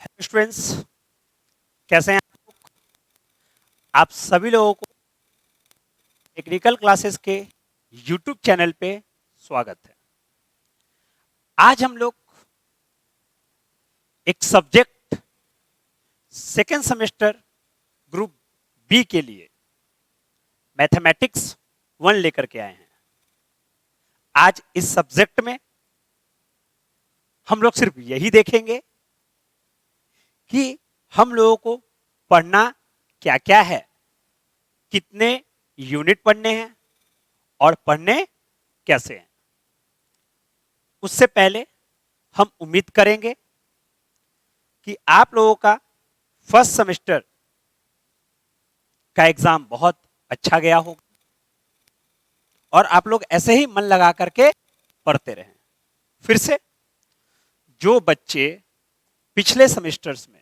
Hello students, कैसे हैं आप सभी लोगों को टेक्निकल क्लासेस के यूट्यूब चैनल पे स्वागत है। आज हम लोग एक subject second semester group B के लिए मैथमेटिक्स 1 लेकर के आए हैं। आज इस सब्जेक्ट में हम लोग सिर्फ यही देखेंगे कि हम लोगों को पढ़ना क्या क्या है, कितने यूनिट पढ़ने हैं और पढ़ने कैसे हैं। उससे पहले हम उम्मीद करेंगे कि आप लोगों का फर्स्ट सेमेस्टर का एग्जाम बहुत अच्छा गया होगा और आप लोग ऐसे ही मन लगा करके पढ़ते रहें। फिर से जो बच्चे पिछले सेमेस्टर्स में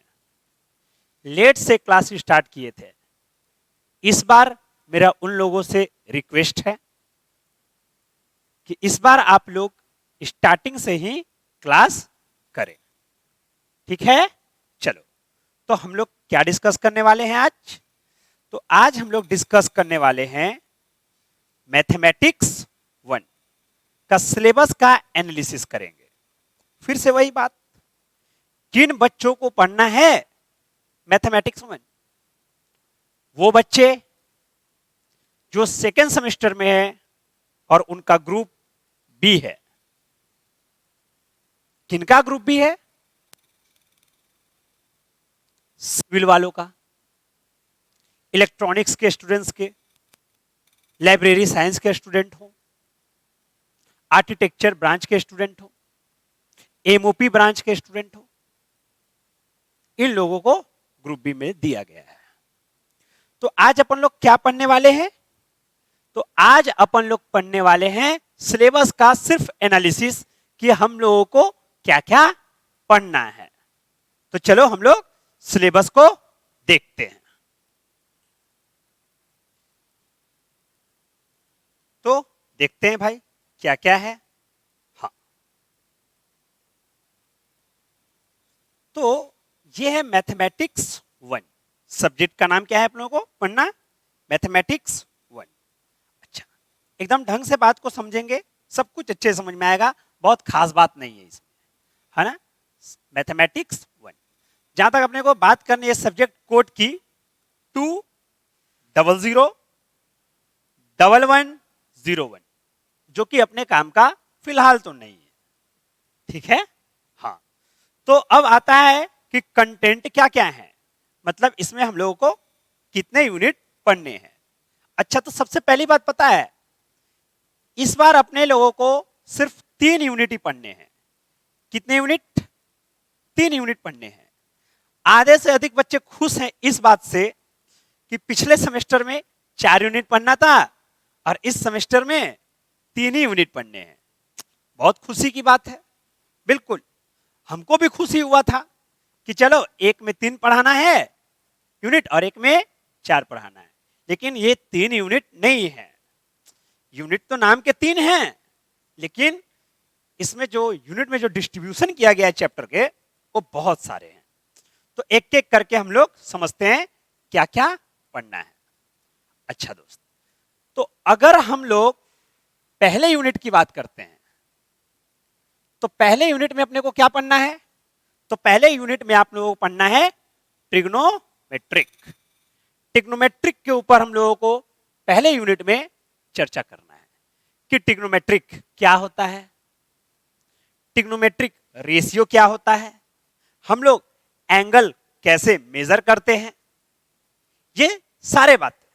लेट से क्लास स्टार्ट किए थे, इस बार मेरा उन लोगों से रिक्वेस्ट है कि इस बार आप लोग स्टार्टिंग से ही क्लास करें। ठीक है, चलो तो हम लोग क्या डिस्कस करने वाले हैं आज? तो आज हम लोग डिस्कस करने वाले हैं मैथमेटिक्स 1 का सिलेबस का एनालिसिस करेंगे। फिर से वही बात, जिन बच्चों को पढ़ना है मैथमेटिक्स 1, वो बच्चे जो सेकेंड सेमेस्टर में है और उनका ग्रुप बी है। किनका ग्रुप बी है? सिविल वालों का, इलेक्ट्रॉनिक्स के स्टूडेंट्स के, लाइब्रेरी साइंस के स्टूडेंट हो, आर्किटेक्चर ब्रांच के स्टूडेंट हो, एमओपी ब्रांच के स्टूडेंट हो, इन लोगों को ग्रुप बी में दिया गया है। तो आज अपन लोग क्या पढ़ने वाले हैं? तो आज अपन लोग पढ़ने वाले हैं सिलेबस का सिर्फ एनालिसिस कि हम लोगों को क्या क्या पढ़ना है। तो चलो हम लोग सिलेबस को देखते हैं। तो देखते हैं भाई क्या क्या है। हाँ, तो ये है मैथमेटिक्स 1। सब्जेक्ट का नाम क्या है आप लोगों को पढ़ना? मैथमेटिक्स 1। अच्छा, एकदम ढंग से बात को समझेंगे, सब कुछ अच्छे समझ में आएगा, बहुत खास बात नहीं है इसमें, है ना। मैथमेटिक्स 1, जहां तक अपने को बात करनी है सब्जेक्ट कोड की 2001101, जो कि अपने काम का फिलहाल तो नहीं है। ठीक है, हाँ। तो अब आता है कि कंटेंट क्या क्या है, मतलब इसमें हम लोगों को कितने यूनिट पढ़ने हैं। अच्छा, तो सबसे पहली बात पता है, इस बार अपने लोगों को सिर्फ 3 यूनिट ही पढ़ने हैं। कितने यूनिट? 3 यूनिट पढ़ने हैं। आधे से अधिक बच्चे खुश हैं इस बात से कि पिछले सेमेस्टर में 4 यूनिट पढ़ना था और इस सेमेस्टर में 3 ही यूनिट पढ़ने हैं। बहुत खुशी की बात है। बिल्कुल, हमको भी खुशी हुआ था कि चलो एक में 3 पढ़ाना है यूनिट और एक में 4 पढ़ाना है, लेकिन ये 3 यूनिट नहीं है। यूनिट तो नाम के 3 हैं, लेकिन इसमें जो यूनिट में जो डिस्ट्रीब्यूशन किया गया है चैप्टर के, वो बहुत सारे हैं। तो एक एक करके हम लोग समझते हैं क्या क्या पढ़ना है। अच्छा दोस्त, तो अगर हम लोग पहले यूनिट की बात करते हैं, तो पहले यूनिट में अपने को क्या पढ़ना है? तो पहले यूनिट में आप लोगों को पढ़ना है ट्रिग्नोमेट्रिक। ट्रिग्नोमेट्रिक के ऊपर हम लोगों को पहले यूनिट में चर्चा करना है कि ट्रिग्नोमेट्रिक क्या होता है, ट्रिग्नोमेट्रिक रेशियो क्या होता है, हम लोग एंगल कैसे मेजर करते हैं, ये सारे बातें।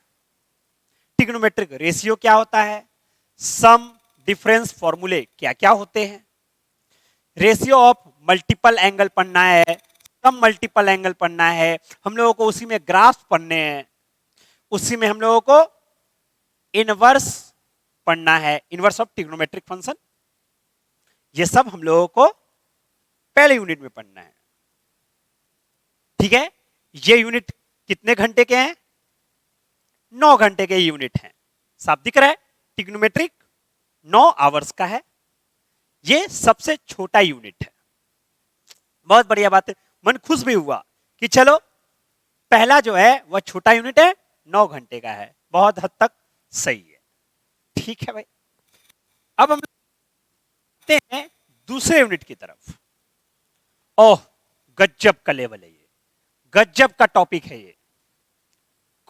ट्रिग्नोमेट्रिक रेशियो क्या होता है, सम डिफरेंस फॉर्मूले क्या क्या होते हैं, रेशियो ऑफ मल्टीपल एंगल पढ़ना है, सम मल्टीपल एंगल पढ़ना है, हम लोगों को उसी में ग्राफ पढ़ने हैं, उसी में हम लोगों को इनवर्स पढ़ना है, इनवर्स ऑफ ट्रिग्नोमेट्रिक फंक्शन। ये सब हम लोगों को पहले यूनिट में पढ़ना है। ठीक है, ये यूनिट कितने घंटे के हैं? 9 घंटे के यूनिट हैं। साफ दिख रहा है, ट्रिग्नोमेट्रिक 9 आवर्स का है। ये सबसे छोटा यूनिट है। बहुत बढ़िया बात है, मन खुश भी हुआ कि चलो पहला जो है वह छोटा यूनिट है, 9 घंटे का है, बहुत हद तक सही है। ठीक है भाई, अब हम आते हैं दूसरे यूनिट की तरफ। ओह गजब का लेवल है ये, गजब का टॉपिक है ये,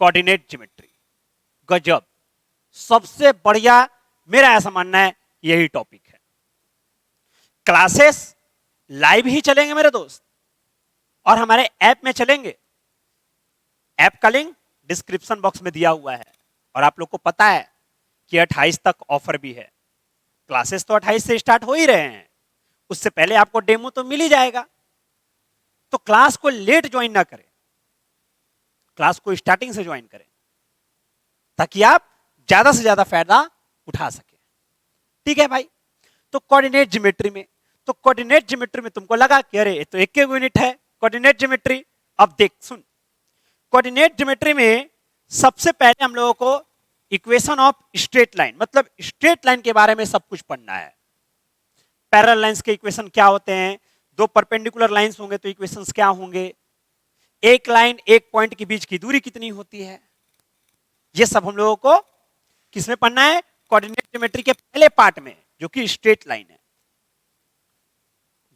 कोऑर्डिनेट ज्योमेट्री। गजब, सबसे बढ़िया मेरा ऐसा मानना है यही टॉपिक है। क्लासेस लाइव ही चलेंगे मेरे दोस्त, और हमारे ऐप में चलेंगे। ऐप का लिंक डिस्क्रिप्शन बॉक्स में दिया हुआ है, और आप लोग को पता है कि 28 तक ऑफर भी है। क्लासेस तो 28 से स्टार्ट हो ही रहे हैं, उससे पहले आपको डेमो तो मिल ही जाएगा। तो क्लास को लेट ज्वाइन ना करें, क्लास को स्टार्टिंग से ज्वाइन करें, ताकि आप ज्यादा से ज्यादा फायदा उठा सके। ठीक है भाई, तो कोऑर्डिनेट ज्योमेट्री में, तो कोऑर्डिनेट ज्योमेट्री में तुमको लगा कि अरे ये तो एक यूनिट है कोऑर्डिनेट ज्योमेट्री। अब देख सुन, कोऑर्डिनेट ज्योमेट्री में सबसे पहले हम लोगों को इक्वेशन ऑफ स्ट्रेट लाइन, मतलब स्ट्रेट लाइन के बारे में सब कुछ पढ़ना है। पैरेलल लाइंस के इक्वेशन क्या होते हैं, दो परपेंडिकुलर लाइंस होंगे तो इक्वेशंस क्या होंगे, एक लाइन एक पॉइंट के बीच की दूरी कितनी होती है, ये सब हम लोगों को किसमें पढ़ना है, कोऑर्डिनेट ज्योमेट्री के पहले पार्ट में, जो कि स्ट्रेट लाइन है।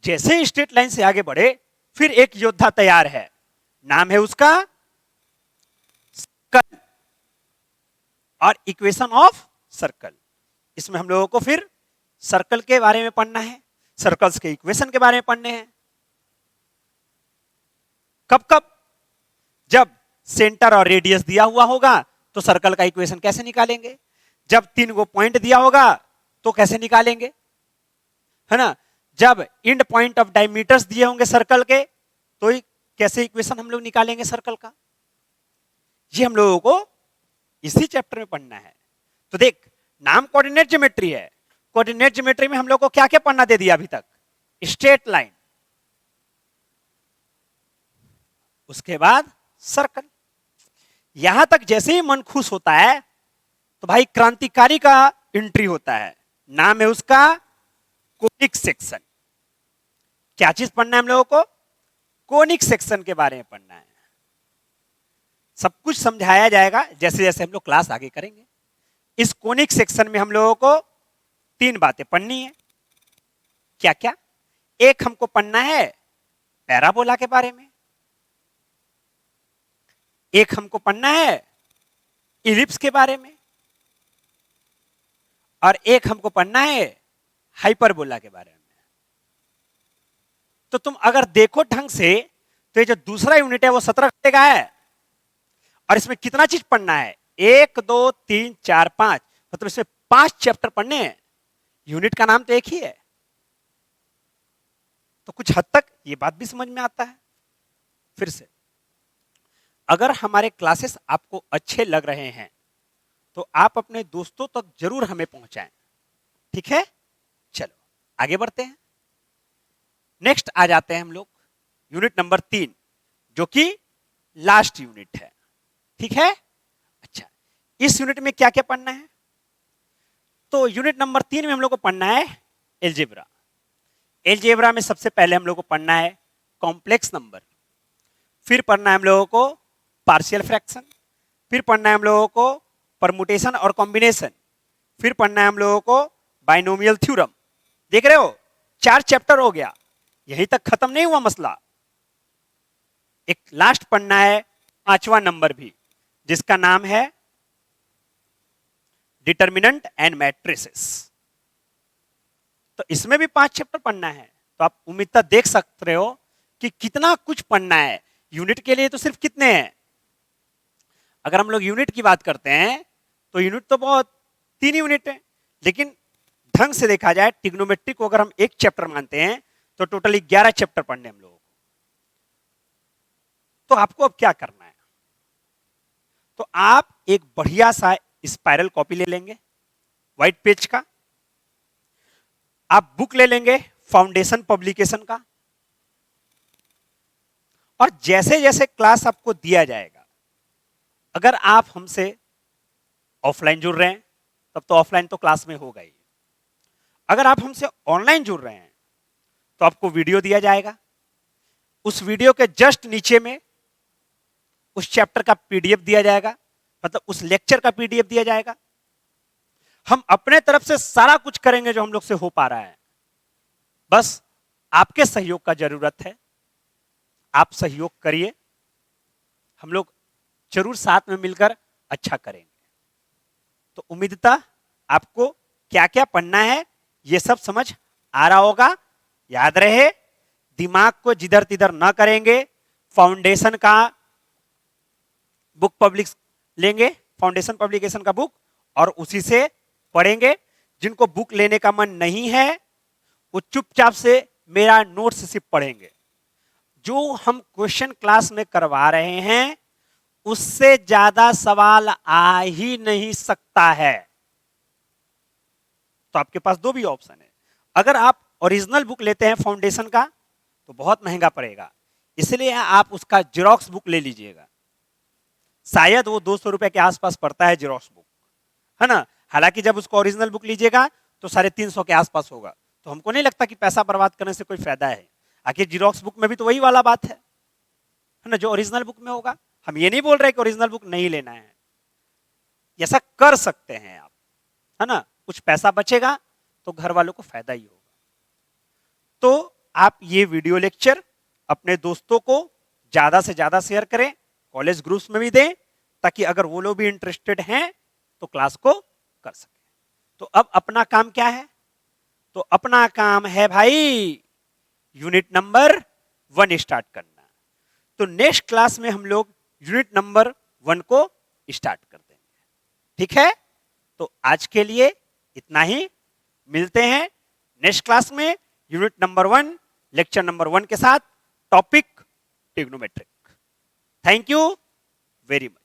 जैसे ही स्ट्रेट लाइन से आगे बढ़े, फिर एक योद्धा तैयार है, नाम है उसका सर्कल और इक्वेशन ऑफ सर्कल। इसमें हम लोगों को फिर सर्कल के बारे में पढ़ना है, सर्कल्स के इक्वेशन के बारे में पढ़ने हैं। कब कब, जब सेंटर और रेडियस दिया हुआ होगा तो सर्कल का इक्वेशन कैसे निकालेंगे, जब 3 गो पॉइंट दिया होगा तो कैसे निकालेंगे, है ना, जब एंड पॉइंट ऑफ डायमीटर्स दिए होंगे सर्कल के तो कैसे इक्वेशन हम लोग निकालेंगे सर्कल का। ये हम लोगों को इसी चैप्टर में पढ़ना है। तो देख, नाम कोऑर्डिनेट ज्योमेट्री है, कोऑर्डिनेट ज्योमेट्री में हम लोग को क्या क्या पढ़ना दे दिया अभी तक, स्ट्रेट लाइन, उसके बाद सर्कल। यहां तक जैसे ही मन खुश होता है तो भाई क्रांतिकारी का एंट्री होता है, नाम है उसका कोनिक सेक्शन। क्या चीज पढ़ना है हम लोगों को, कोनिक सेक्शन के बारे में पढ़ना है। सब कुछ समझाया जाएगा जैसे जैसे हम लोग क्लास आगे करेंगे। इस कोनिक सेक्शन में हम लोगों को 3 बातें पढ़नी है। क्या क्या, एक हमको पढ़ना है पैराबोला के बारे में, एक हमको पढ़ना है इलिप्स के बारे में, और एक हमको पढ़ना है हाइपरबोला के बारे में। तो तुम अगर देखो ढंग से तो ये जो दूसरा यूनिट है वो 17 घंटे का है, और इसमें कितना चीज पढ़ना है, 1 2 3 4 5, मतलब इसमें 5 चैप्टर पढ़ने हैं। यूनिट का नाम तो एक ही है, तो कुछ हद तक ये बात भी समझ में आता है। फिर से, अगर हमारे क्लासेस आपको अच्छे लग रहे हैं तो आप अपने दोस्तों तक जरूर हमें पहुंचाएं। ठीक है, चलो आगे बढ़ते हैं। नेक्स्ट आ जाते हैं हम लोग यूनिट नंबर 3, जो कि लास्ट यूनिट है। ठीक है, अच्छा, इस यूनिट में क्या क्या पढ़ना है, तो यूनिट नंबर 3 में हम लोग को पढ़ना है एलजेब्रा। एलजेब्रा में सबसे पहले हम लोग को पढ़ना है कॉम्प्लेक्स नंबर, फिर पढ़ना है हम लोगों को पार्शियल फ्रैक्शन, फिर पढ़ना है हम लोगों को परमुटेशन और कॉम्बिनेशन, फिर पढ़ना है हम लोगों को बाइनोमियल थ्योरम। देख रहे हो, 4 चैप्टर हो गया, यहीं तक खत्म नहीं हुआ मसला। एक लास्ट पढ़ना है 5वां नंबर भी, जिसका नाम है डिटर्मिनेंट एंड मैट्रिसेस। तो इसमें भी 5 चैप्टर पढ़ना है। तो आप उम्मीद देख सकते हो कि कितना कुछ पढ़ना है। यूनिट के लिए तो सिर्फ कितने हैं, अगर हम लोग यूनिट की बात करते हैं तो यूनिट तो बहुत 3 यूनिट है, लेकिन ढंग से देखा जाए ट्रिग्नोमेट्री को अगर हम एक चैप्टर मानते हैं तो टोटली 11 चैप्टर पढ़ने हम लोगों को। तो आपको अब क्या करना है, तो आप एक बढ़िया सा स्पाइरल कॉपी ले लेंगे व्हाइट पेज का, आप बुक ले लेंगे फाउंडेशन पब्लिकेशन का, और जैसे जैसे क्लास आपको दिया जाएगा, अगर आप हमसे ऑफलाइन जुड़ रहे हैं तब तो ऑफलाइन तो क्लास में होगा ही, अगर आप हमसे ऑनलाइन जुड़ रहे हैं तो आपको वीडियो दिया जाएगा, उस वीडियो के जस्ट नीचे में उस चैप्टर का पीडीएफ दिया जाएगा, मतलब उस लेक्चर का पीडीएफ दिया जाएगा। हम अपने तरफ से सारा कुछ करेंगे जो हम लोग से हो पा रहा है, बस आपके सहयोग का जरूरत है। आप सहयोग करिए, हम लोग जरूर साथ में मिलकर अच्छा करेंगे। तो उम्मीदता आपको क्या क्या पढ़ना है ये सब समझ आ रहा होगा। याद रहे, दिमाग को जिधर तिधर ना करेंगे। फाउंडेशन का बुक पब्लिक लेंगे, फाउंडेशन पब्लिकेशन का बुक, और उसी से पढ़ेंगे। जिनको बुक लेने का मन नहीं है वो चुपचाप से मेरा नोट्स सिर्फ पढ़ेंगे। जो हम क्वेश्चन क्लास में करवा रहे हैं उससे ज्यादा सवाल आ ही नहीं सकता है। तो आपके पास दो भी ऑप्शन है। अगर आप ओरिजिनल बुक लेते हैं फाउंडेशन का तो बहुत महंगा पड़ेगा, इसलिए आप उसका जेरॉक्स बुक ले लीजिएगा। शायद वो 200 रुपए के आसपास पड़ता है जेरॉक्स बुक, है ना। हालांकि जब उसको ओरिजिनल बुक लीजिएगा तो 350 के आसपास होगा। तो हमको नहीं लगता कि पैसा बर्बाद करने से कोई फायदा है। आखिर जेरॉक्स बुक में भी तो वही वाला बात है ना, जो ओरिजिनल बुक में होगा। हम ये नहीं बोल रहे कि ओरिजिनल बुक नहीं लेना है, ऐसा कर सकते हैं आप, है ना। कुछ पैसा बचेगा तो घर वालों को फायदा ही होगा। तो आप ये वीडियो लेक्चर अपने दोस्तों को ज्यादा से ज्यादा शेयर करें, कॉलेज ग्रुप्स में भी दें, ताकि अगर वो लोग भी इंटरेस्टेड हैं तो क्लास को कर सके। तो अब अपना काम क्या है? तो अपना काम है भाई यूनिट नंबर 1 स्टार्ट करना। तो नेक्स्ट क्लास में हम लोग यूनिट नंबर 1 को स्टार्ट कर देंगे, ठीक है। तो आज के लिए इतना ही, मिलते हैं नेक्स्ट क्लास में यूनिट नंबर 1 लेक्चर नंबर 1 के साथ, topic trigonometric. Thank you very much.